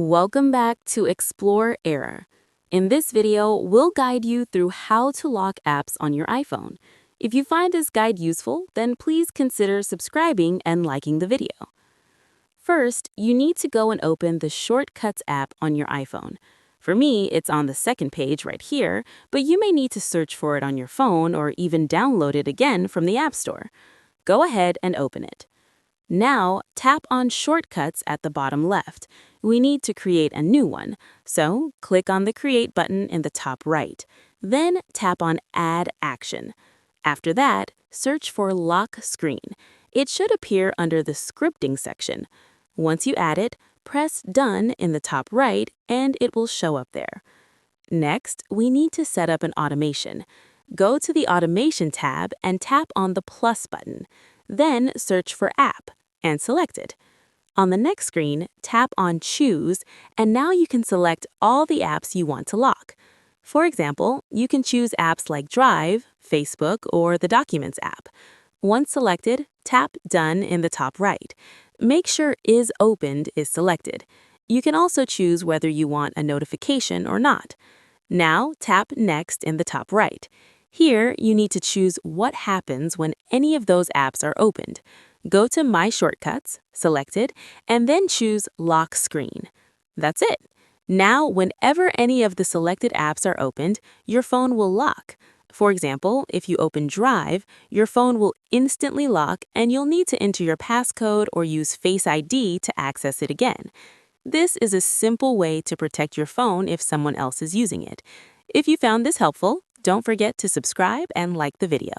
Welcome back to Explore Era. In this video, we'll guide you through how to lock apps on your iPhone. If you find this guide useful, then please consider subscribing and liking the video. First, you need to go and open the Shortcuts app on your iPhone. For me, it's on the second page right here, but you may need to search for it on your phone or even download it again from the App Store. Go ahead and open it. Now, tap on Shortcuts at the bottom left. We need to create a new one, so click on the Create button in the top right. Then tap on Add Action. After that, search for Lock Screen. It should appear under the Scripting section. Once you add it, press Done in the top right and it will show up there. Next, we need to set up an automation. Go to the Automation tab and tap on the plus button. Then search for App and select it. On the next screen, tap on Choose, and now you can select all the apps you want to lock. For example, you can choose apps like Drive, Facebook, or the Documents app. Once selected, tap Done in the top right. Make sure Is Opened is selected. You can also choose whether you want a notification or not. Now, tap Next in the top right. Here, you need to choose what happens when any of those apps are opened. Go to My Shortcuts, select it, and then choose Lock Screen. That's it. Now, whenever any of the selected apps are opened, your phone will lock. For example, if you open Drive, your phone will instantly lock and you'll need to enter your passcode or use Face ID to access it again. This is a simple way to protect your phone if someone else is using it. If you found this helpful, don't forget to subscribe and like the video.